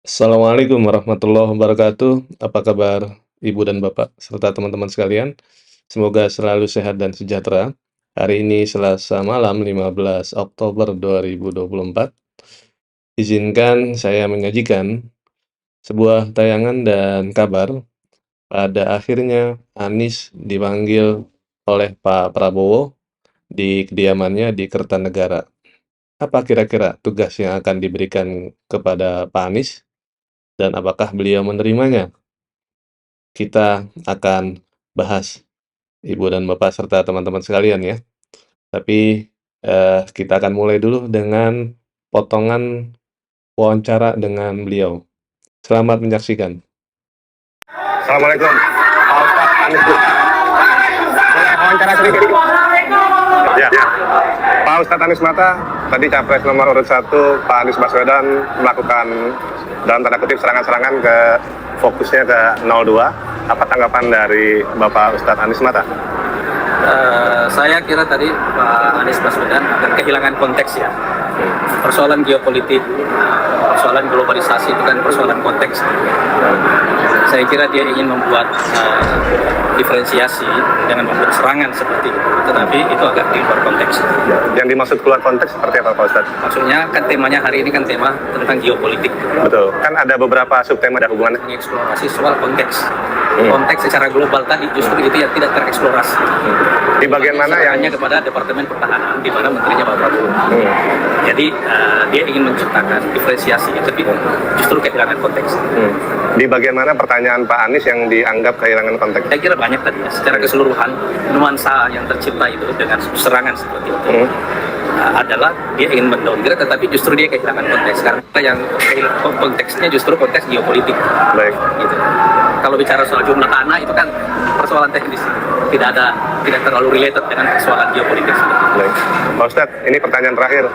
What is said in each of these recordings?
Assalamualaikum warahmatullahi wabarakatuh. Apa kabar Ibu dan Bapak serta teman-teman sekalian? Semoga selalu sehat dan sejahtera. Hari ini Selasa malam 15 Oktober 2024. Izinkan saya menyajikan sebuah tayangan dan kabar. Pada akhirnya Anies dipanggil oleh Pak Prabowo di kediamannya di Kertanegara. Apa kira-kira tugas yang akan diberikan kepada Pak Anies dan apakah beliau menerimanya? Kita akan bahas, Ibu dan Bapak serta teman-teman sekalian ya. Tapi, kita akan mulai dulu dengan potongan wawancara dengan beliau. Selamat menyaksikan. Assalamualaikum, Pak Ustadz Anies. Boleh wawancara sedikit? Ya, Pak Ustadz Anies Mata, tadi Capres nomor urut 1, Pak Anies Baswedan melakukan dalam tanda kutip serangan-serangan ke fokusnya ke 02. Apa tanggapan dari Bapak Ustadz Anies Mata? Saya kira tadi Pak Anies Baswedan akan kehilangan konteks ya. Persoalan geopolitik, persoalan globalisasi itu kan persoalan konteks. Saya kira dia ingin membuat diferensiasi dengan membuat serangan seperti itu, tetapi itu agak di luar konteks. Yang dimaksud keluar konteks seperti apa Pak Ustadz? Maksudnya kan temanya hari ini kan tema tentang geopolitik. Betul, kan ada beberapa subtema ada hubungannya. Mengeksplorasi soal konteks. Konteks secara global tadi justru itu yang tidak tereksplorasi. Di bagian mana yang hanya kepada Departemen Pertahanan di mana menterinya Pak Prabowo. Jadi dia ingin menciptakan diferensiasi, tapi justru kehilangan konteks. Di bagian mana pertanyaan Pak Anies yang dianggap kehilangan konteks? Saya kira banyak tadi ya. Secara keseluruhan nuansa yang tercipta itu dengan serangan seperti itu adalah dia ingin mendowngrade, tetapi justru dia kehilangan konteks karena yang konteksnya justru konteks geopolitik. Baik. Gitu. Kalau bicara soal jumlah tanah itu kan persoalan teknis, tidak terlalu related dengan persoalan geopolitik. Baik. Pak Ustadz, ini pertanyaan terakhir.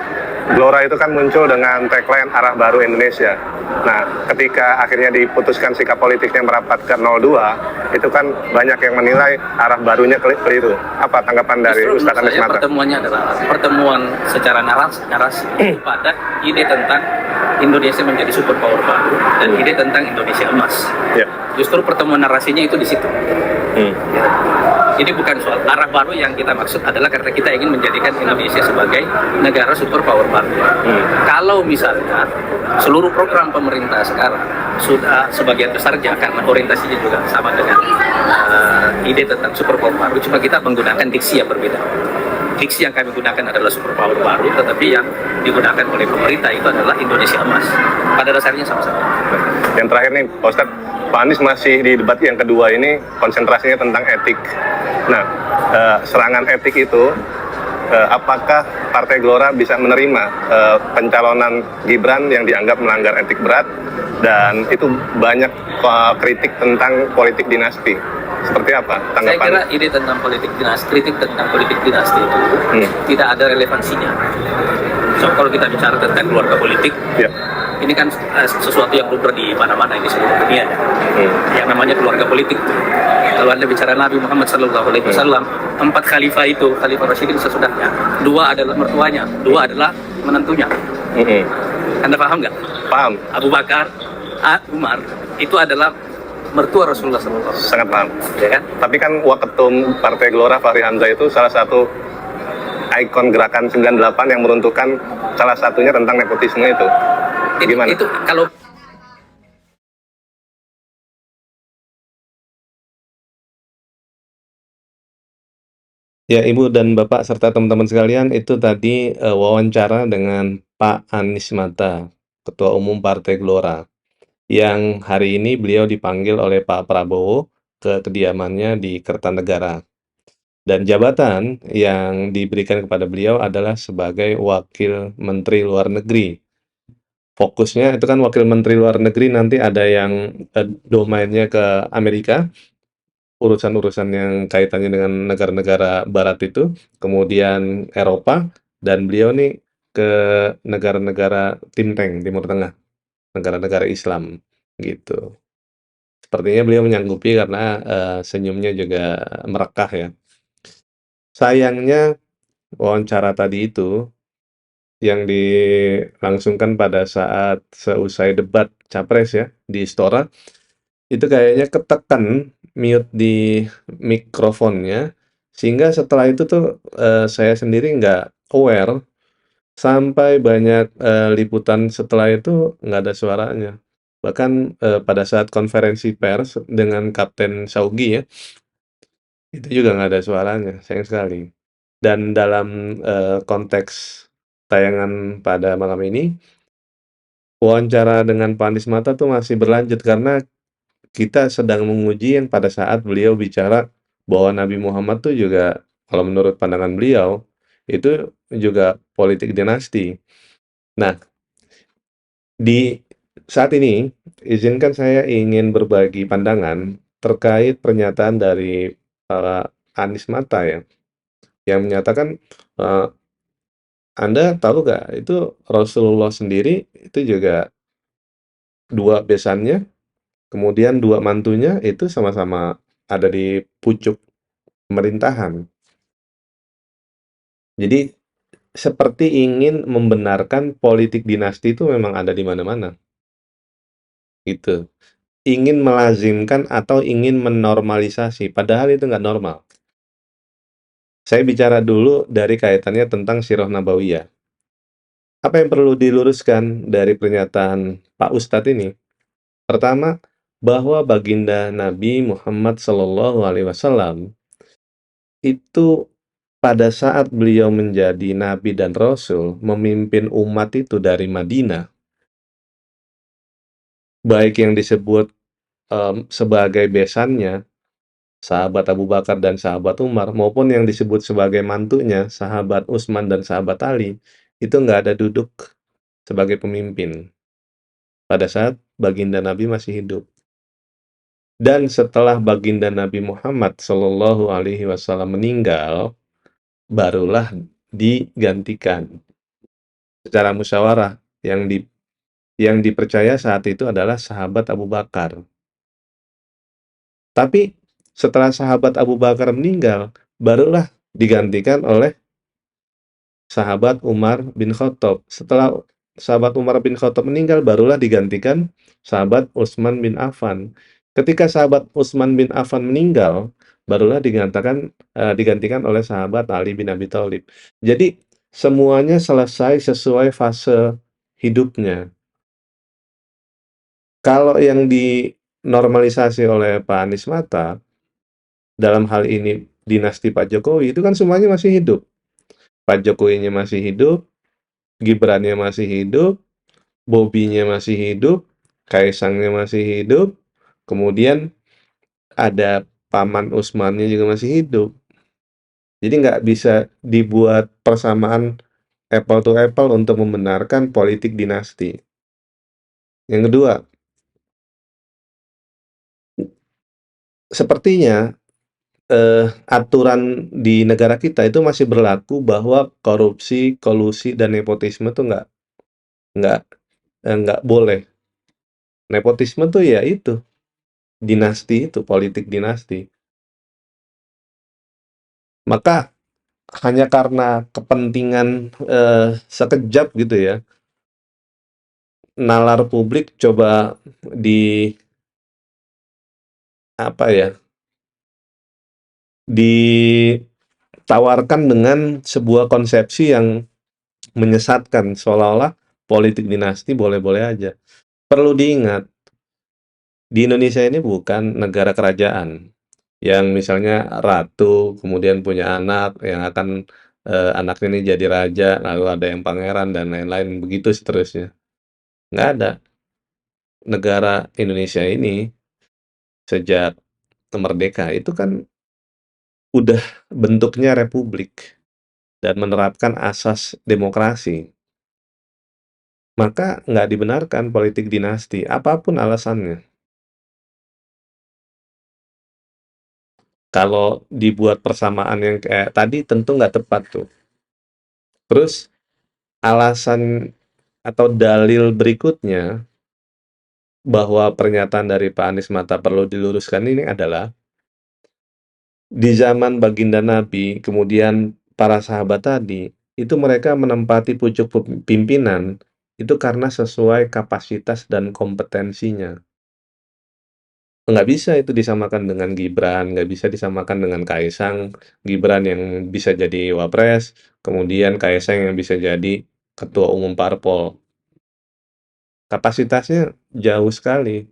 Gelora itu kan muncul dengan tagline arah baru Indonesia. Nah, ketika akhirnya diputuskan sikap politiknya merapat ke 02, itu kan banyak yang menilai arah barunya keliru. Apa tanggapan dari Ustadz Anies Mata? Pertemuannya adalah pertemuan secara narasi pada ide tentang Indonesia menjadi superpower baru dan ide tentang Indonesia emas. Ya. Justru pertemuan narasinya itu di situ. Ya. Jadi bukan soal arah baru yang kita maksud adalah karena kita ingin menjadikan Indonesia sebagai negara superpower baru. Kalau misalnya seluruh program pemerintah sekarang sudah sebagian besar karena orientasinya juga sama dengan ide tentang superpower baru, cuma kita menggunakan diksi yang berbeda. Diksi yang kami gunakan adalah superpower baru, tetapi yang digunakan oleh pemerintah itu adalah Indonesia emas. Pada dasarnya sama-sama. Yang terakhir nih, Pak Ustadz, Pak Anies masih di debat yang kedua ini konsentrasinya tentang etik. Nah, serangan etik itu, apakah Partai Gelora bisa menerima pencalonan Gibran yang dianggap melanggar etik berat, dan itu banyak kritik tentang politik dinasti. Seperti apa tanggapan? Saya kira ide tentang politik dinasti, kritik tentang politik dinasti itu tidak ada relevansinya. So, kalau kita bicara tentang keluarga politik, ini kan sesuatu yang lumrah di mana-mana di seluruh dunia. Yang namanya keluarga politik. Kalau Anda bicara Nabi Muhammad SAW, 4 khalifah itu, Khalifah Rasyidin sesudahnya, 2 adalah mertuanya, 2 adalah menantunya. Anda paham nggak? Paham. Abu Bakar, Umar, itu adalah mertua Rasulullah SAW. Sangat paham. Ya kan? Tapi kan Waketum Partai Gelora Fahri Hamzah itu salah satu ikon gerakan 98 yang meruntuhkan salah satunya tentang nepotisme itu. Gimana? Itu kalau Ya, Ibu dan Bapak serta teman-teman sekalian, itu tadi wawancara dengan Pak Anies Mata, Ketua Umum Partai Gelora, yang hari ini beliau dipanggil oleh Pak Prabowo ke kediamannya di Kertanegara. Dan jabatan yang diberikan kepada beliau adalah sebagai Wakil Menteri Luar Negeri. Fokusnya itu kan Wakil Menteri Luar Negeri nanti ada yang domainnya ke Amerika, urusan-urusan yang kaitannya dengan negara-negara barat itu, kemudian Eropa, dan beliau nih ke negara-negara Timur Tengah, negara-negara Islam, gitu. Sepertinya beliau menyanggupi karena senyumnya juga merekah ya. Sayangnya wawancara tadi itu yang dilangsungkan pada saat seusai debat capres ya, di Istora, itu kayaknya ketekan mute di mikrofonnya, sehingga setelah itu tuh, saya sendiri nggak aware, sampai banyak, liputan setelah itu nggak ada suaranya. Bahkan, pada saat konferensi pers dengan Kapten Syaugi ya, itu juga nggak ada suaranya, sayang sekali. Dan dalam, konteks tayangan pada malam ini, wawancara dengan Pak Anies Mata tuh masih berlanjut karena kita sedang menguji yang pada saat beliau bicara bahwa Nabi Muhammad tuh juga, kalau menurut pandangan beliau, itu juga politik dinasti. Nah, di saat ini, izinkan saya ingin berbagi pandangan terkait pernyataan dari Pak Anies Mata ya, yang menyatakan, eee, "Anda tahu nggak, itu Rasulullah sendiri itu juga 2 besannya, kemudian 2 mantunya itu sama-sama ada di pucuk pemerintahan." Jadi, seperti ingin membenarkan politik dinasti itu memang ada di mana-mana, gitu. Ingin melazimkan atau ingin menormalisasi, padahal itu nggak normal. Saya bicara dulu dari kaitannya tentang Sirah Nabawiyah. Apa yang perlu diluruskan dari pernyataan Pak Ustadz ini? Pertama, bahwa baginda Nabi Muhammad SAW itu pada saat beliau menjadi nabi dan rasul, memimpin umat itu dari Madinah, baik yang disebut, sebagai besannya, sahabat Abu Bakar dan sahabat Umar, maupun yang disebut sebagai mantunya, sahabat Utsman dan sahabat Ali, itu nggak ada duduk sebagai pemimpin pada saat baginda Nabi masih hidup. Dan setelah baginda Nabi Muhammad SAW meninggal, barulah digantikan secara musyawarah, yang dipercaya saat itu adalah sahabat Abu Bakar. Tapi setelah sahabat Abu Bakar meninggal, barulah digantikan oleh sahabat Umar bin Khattab. Setelah sahabat Umar bin Khattab meninggal, barulah digantikan sahabat Utsman bin Affan. Ketika sahabat Utsman bin Affan meninggal, barulah digantikan oleh sahabat Ali bin Abi Thalib. Jadi semuanya selesai sesuai fase hidupnya. Kalau yang dinormalisasi oleh Pak Anies Mata, dalam hal ini dinasti Pak Jokowi, itu kan semuanya masih hidup. Pak Jokowinya masih hidup, Gibrannya masih hidup, Bobinya masih hidup, Kaisangnya masih hidup, kemudian ada Paman Usmannya juga masih hidup. Jadi nggak bisa dibuat persamaan apple to apple untuk membenarkan politik dinasti. Yang kedua, sepertinya aturan di negara kita itu masih berlaku bahwa korupsi, kolusi, dan nepotisme tuh nggak nggak boleh. Nepotisme tuh ya itu, dinasti itu, politik dinasti. Maka hanya karena kepentingan, sekejap gitu ya, nalar publik coba di apa ya, ditawarkan dengan sebuah konsepsi yang menyesatkan, seolah-olah politik dinasti boleh-boleh aja. Perlu diingat, di Indonesia ini bukan negara kerajaan, yang misalnya ratu kemudian punya anak yang akan, anaknya ini jadi raja, lalu ada yang pangeran dan lain-lain, begitu seterusnya. Nggak ada. Negara Indonesia ini sejak merdeka itu kan udah bentuknya republik dan menerapkan asas demokrasi. Maka nggak dibenarkan politik dinasti, apapun alasannya. Kalau dibuat persamaan yang kayak tadi tentu nggak tepat tuh. Terus alasan atau dalil berikutnya bahwa pernyataan dari Pak Anies Mata perlu diluruskan ini adalah, di zaman baginda Nabi, kemudian para sahabat tadi, itu mereka menempati pucuk pimpinan, itu karena sesuai kapasitas dan kompetensinya. Nggak bisa itu disamakan dengan Gibran, nggak bisa disamakan dengan Kaisang. Gibran yang bisa jadi wapres, kemudian Kaisang yang bisa jadi ketua umum parpol. Kapasitasnya jauh sekali,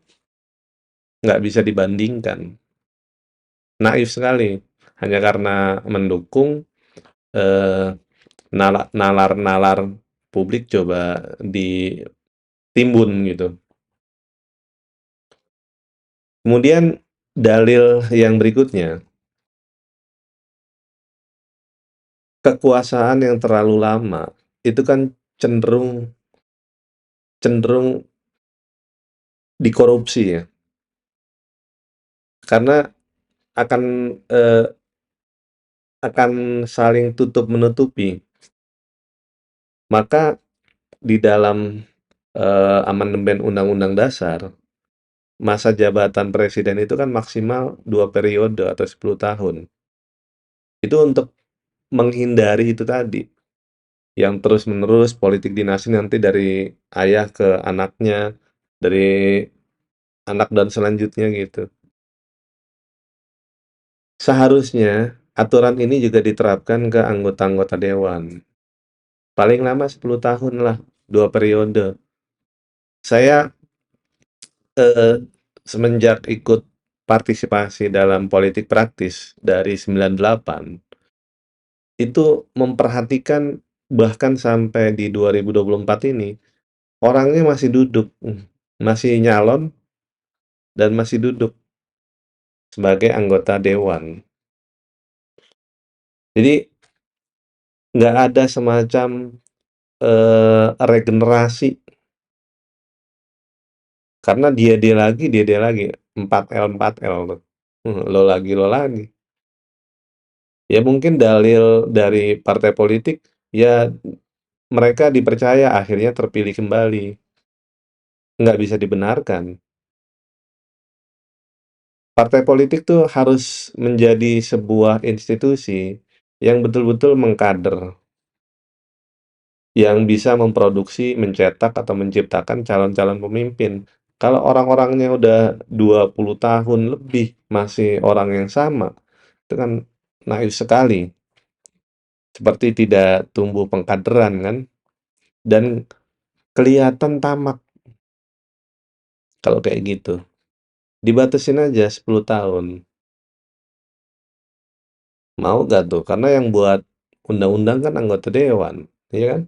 nggak bisa dibandingkan. Naif sekali, hanya karena mendukung, eee, nalar-nalar publik coba ditimbun gitu. Kemudian dalil yang berikutnya, kekuasaan yang terlalu lama itu kan cenderung cenderung dikorupsi ya, karena akan, eee, akan saling tutup-menutupi. Maka di dalam, amandemen Undang-Undang Dasar, masa jabatan presiden itu kan maksimal 2 periode atau 10 tahun. Itu untuk menghindari itu tadi, yang terus-menerus politik dinasti nanti dari ayah ke anaknya, dari anak dan selanjutnya gitu. Seharusnya aturan ini juga diterapkan ke anggota-anggota dewan. Paling lama 10 tahun lah, 2 periode. Saya, eee, semenjak ikut partisipasi dalam politik praktis dari 98, itu memperhatikan bahkan sampai di 2024 ini, orangnya masih duduk, masih nyalon dan masih duduk sebagai anggota dewan. Jadi nggak ada semacam, regenerasi, karena dia lagi, 4L tuh, lo lagi. Ya mungkin dalil dari partai politik, ya mereka dipercaya akhirnya terpilih kembali, nggak bisa dibenarkan. Partai politik tuh harus menjadi sebuah institusi yang betul-betul mengkader, yang bisa memproduksi, mencetak, atau menciptakan calon-calon pemimpin. Kalau orang-orangnya udah 20 tahun lebih masih orang yang sama, itu kan naif sekali, seperti tidak tumbuh pengkaderan kan, dan kelihatan tamak kalau kayak gitu. Dibatasin aja 10 tahun. Mau nggak tuh? Karena yang buat undang-undang kan anggota dewan, iya kan?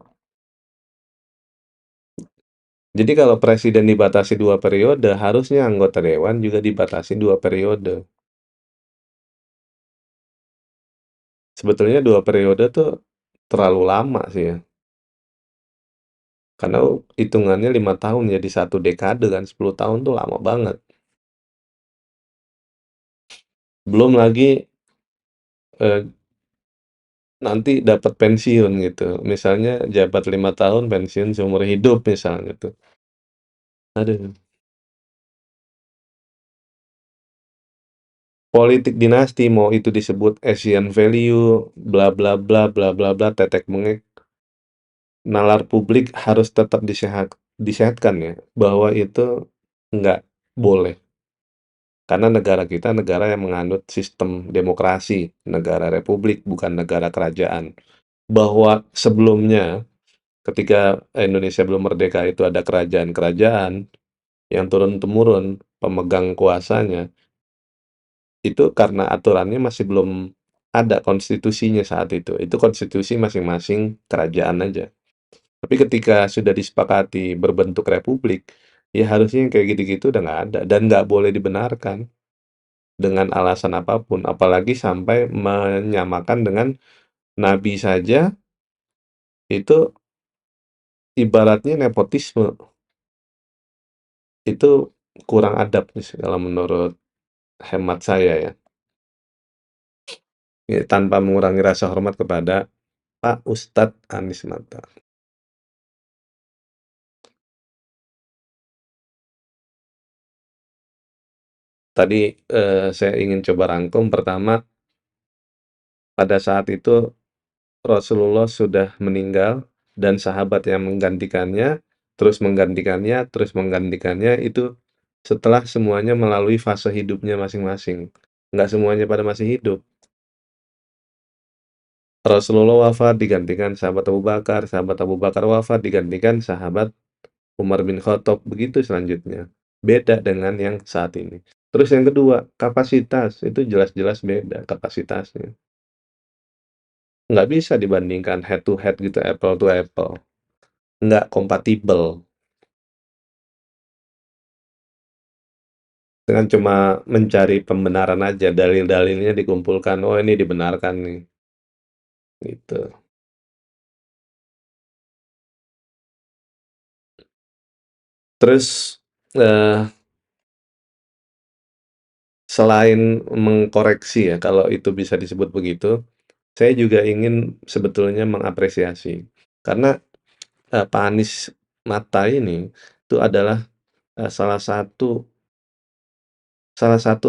Jadi kalau presiden dibatasi 2 periode, harusnya anggota dewan juga dibatasi 2 periode. Sebetulnya 2 periode tuh terlalu lama sih ya, karena hitungannya 5 tahun jadi 1 dekade kan, 10 tahun tuh lama banget. Belum lagi, eee, nanti dapat pensiun gitu, misalnya jabat 5 tahun, pensiun seumur hidup misalnya tuh. Aduh, politik dinasti mau itu disebut Asian value, bla bla bla bla bla bla, tetek bengek, nalar publik harus tetap disehatkan ya, bahwa itu nggak boleh. Karena negara kita negara yang menganut sistem demokrasi, negara republik, bukan negara kerajaan. Bahwa sebelumnya, ketika Indonesia belum merdeka itu ada kerajaan-kerajaan yang turun-temurun pemegang kuasanya, itu karena aturannya masih belum ada konstitusinya saat itu. Itu konstitusi masing-masing kerajaan aja. Tapi ketika sudah disepakati berbentuk republik, ya harusnya yang kayak gitu-gitu udah nggak ada dan nggak boleh dibenarkan dengan alasan apapun, apalagi sampai menyamakan dengan nabi saja, itu ibaratnya nepotisme. Itu kurang adab sih kalau menurut hemat saya ya. Ya, tanpa mengurangi rasa hormat kepada Pak Ustadz Anies Mata. Tadi, saya ingin coba rangkum, pertama, pada saat itu Rasulullah sudah meninggal dan sahabat yang menggantikannya, terus menggantikannya, terus menggantikannya, itu setelah semuanya melalui fase hidupnya masing-masing. Nggak semuanya pada masih hidup. Rasulullah wafat digantikan sahabat Abu Bakar wafat digantikan sahabat Umar bin Khattab, begitu selanjutnya. Beda dengan yang saat ini. Terus yang kedua, kapasitas, itu jelas-jelas beda kapasitasnya. Nggak bisa dibandingkan head to head gitu, apple to apple. Nggak kompatibel. Dengan cuma mencari pembenaran aja, dalil-dalilnya dikumpulkan, oh ini dibenarkan nih, gitu. Terus, selain mengkoreksi ya, kalau itu bisa disebut begitu, saya juga ingin sebetulnya mengapresiasi. Karena, Pak Anies Mata ini, itu adalah, salah satu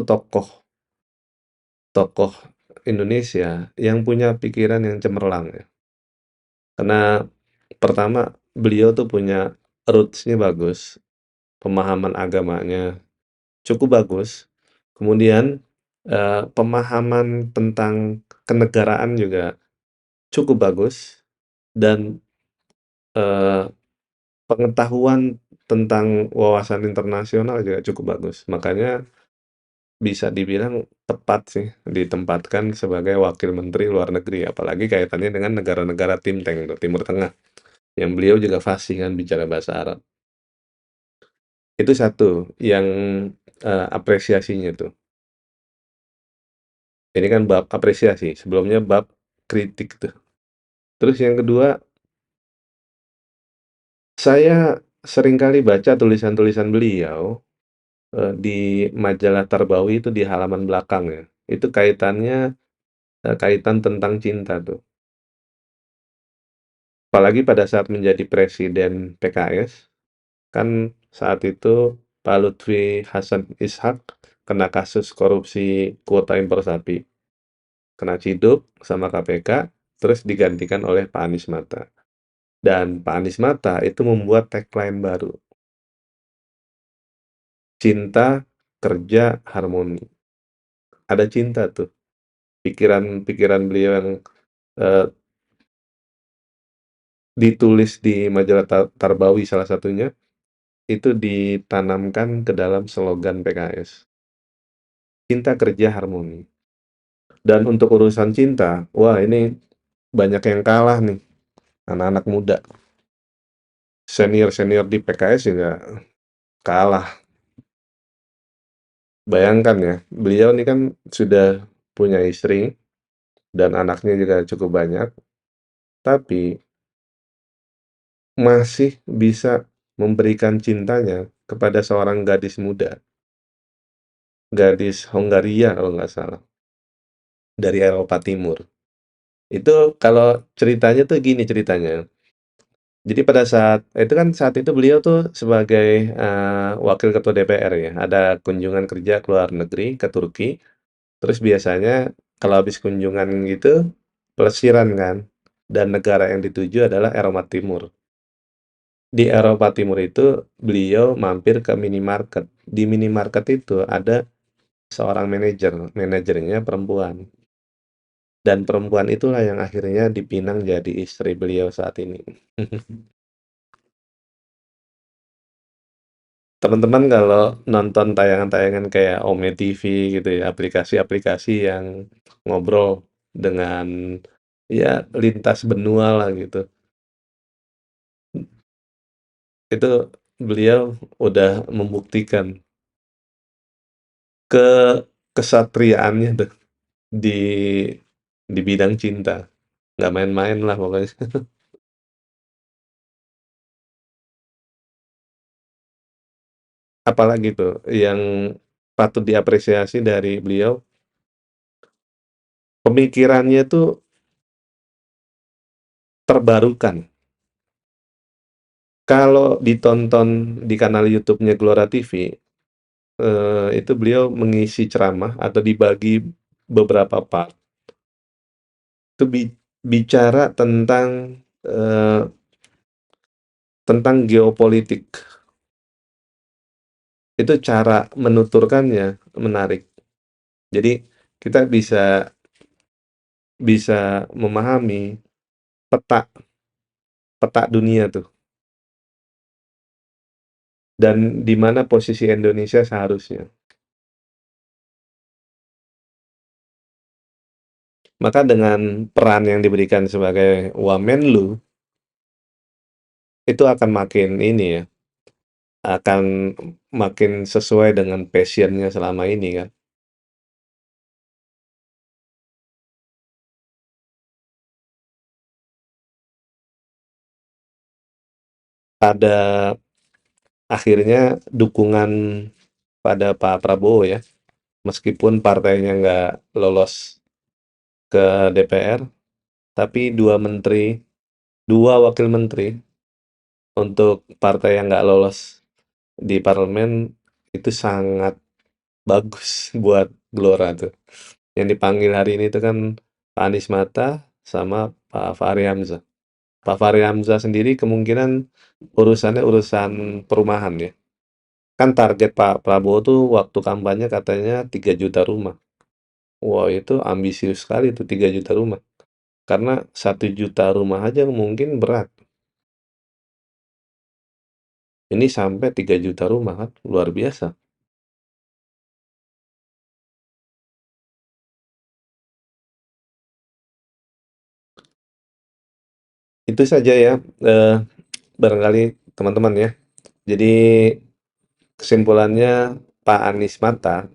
tokoh tokoh Indonesia yang punya pikiran yang cemerlang ya. Karena pertama, beliau tuh punya roots-nya bagus, pemahaman agamanya cukup bagus, kemudian, pemahaman tentang kenegaraan juga cukup bagus, dan, eee, pengetahuan tentang wawasan internasional juga cukup bagus. Makanya bisa dibilang tepat sih ditempatkan sebagai wakil menteri luar negeri, apalagi kaitannya dengan negara-negara Timur Tengah, yang beliau juga fasih kan bicara bahasa Arab. Itu satu yang, apresiasinya tuh. Ini kan bab apresiasi, sebelumnya bab kritik tuh. Terus yang kedua, saya seringkali baca tulisan-tulisan beliau, di majalah Tarbawi itu di halaman belakang ya, itu kaitannya, kaitan tentang cinta tuh. Apalagi pada saat menjadi presiden PKS, kan saat itu Pak Lutfi Hasan Ishak kena kasus korupsi kuota impor sapi, kena ciduk sama KPK, terus digantikan oleh Pak Anies Mata. Dan Pak Anies Mata itu membuat tagline baru, "Cinta, Kerja, Harmoni." Ada cinta tuh, pikiran-pikiran beliau yang, eee, ditulis di majalah Tarbawi salah satunya, itu ditanamkan ke dalam slogan PKS, "Cinta, Kerja, Harmoni." Dan untuk urusan cinta, wah ini banyak yang kalah nih, anak-anak muda. Senior-senior di PKS juga kalah. Bayangkan ya, beliau ini kan sudah punya istri dan anaknya juga cukup banyak, tapi masih bisa memberikan cintanya kepada seorang gadis muda, gadis Hongaria kalau nggak salah, dari Eropa Timur. Itu kalau ceritanya tuh gini ceritanya. Jadi pada saat itu beliau tuh sebagai, wakil ketua DPR ya, ada kunjungan kerja ke luar negeri, ke Turki, terus biasanya kalau habis kunjungan gitu, plesiran kan, dan negara yang dituju adalah Eropa Timur. Di Eropa Timur itu beliau mampir ke minimarket. Di minimarket itu ada seorang manajernya perempuan. Dan perempuan itulah yang akhirnya dipinang jadi istri beliau saat ini. Teman-teman kalau nonton tayangan-tayangan kayak Ome TV gitu ya, aplikasi-aplikasi yang ngobrol dengan ya lintas benua lah gitu. Itu beliau udah membuktikan ke kesatriaannya tuh di di bidang cinta. Nggak main-main lah pokoknya. Apalagi tuh yang patut diapresiasi dari beliau, pemikirannya tuh terbarukan. Kalau ditonton di kanal YouTube-nya Glora TV, itu beliau mengisi ceramah atau dibagi beberapa part, itu bicara tentang geopolitik. Itu cara menuturkannya menarik. Jadi kita bisa bisa memahami peta peta dunia tuh, dan di mana posisi Indonesia seharusnya. Maka dengan peran yang diberikan sebagai Wamenlu, itu akan makin ini ya, akan makin sesuai dengan passion-nya selama ini kan. Pada akhirnya dukungan pada Pak Prabowo ya, meskipun partainya nggak lolos ke DPR, tapi dua wakil menteri untuk partai yang nggak lolos di parlemen itu sangat bagus buat Gelora tuh. Yang dipanggil hari ini itu kan Pak Anies Mata sama Pak Fahri Hamzah. Pak Fahri Hamzah sendiri kemungkinan urusannya urusan perumahan ya. Kan target Pak Prabowo tuh waktu kampanye katanya 3 juta rumah. Wah itu ambisius sekali tuh 3 juta rumah. Karena 1 juta rumah aja mungkin berat. Ini sampai 3 juta rumah kan, luar biasa. Itu saja ya, barangkali teman-teman ya. Jadi kesimpulannya Pak Anies Mata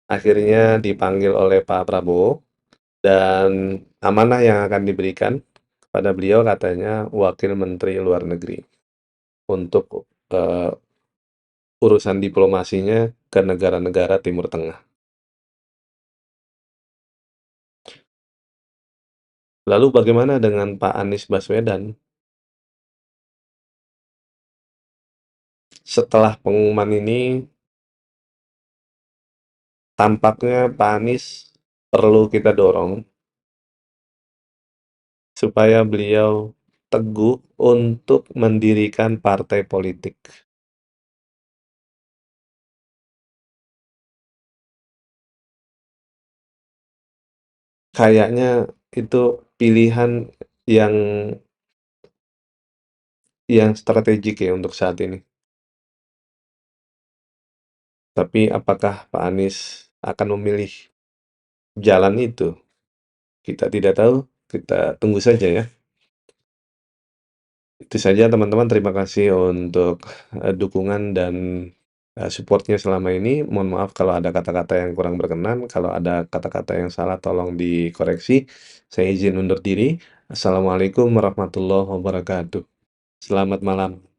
akhirnya dipanggil oleh Pak Prabowo dan amanah yang akan diberikan kepada beliau katanya Wakil Menteri Luar Negeri untuk urusan diplomasinya ke negara-negara Timur Tengah. Lalu bagaimana dengan Pak Anies Baswedan? Setelah pengumuman ini, tampaknya Pak Anies perlu kita dorong supaya beliau teguh untuk mendirikan partai politik. Kayaknya itu pilihan yang strategik ya untuk saat ini. Tapi apakah Pak Anies akan memilih jalan itu? Kita tidak tahu, kita tunggu saja ya. Itu saja teman-teman, terima kasih untuk dukungan dan support-nya selama ini. Mohon maaf kalau ada kata-kata yang kurang berkenan, kalau ada kata-kata yang salah tolong dikoreksi. Saya izin undur diri. Assalamualaikum warahmatullahi wabarakatuh. Selamat malam.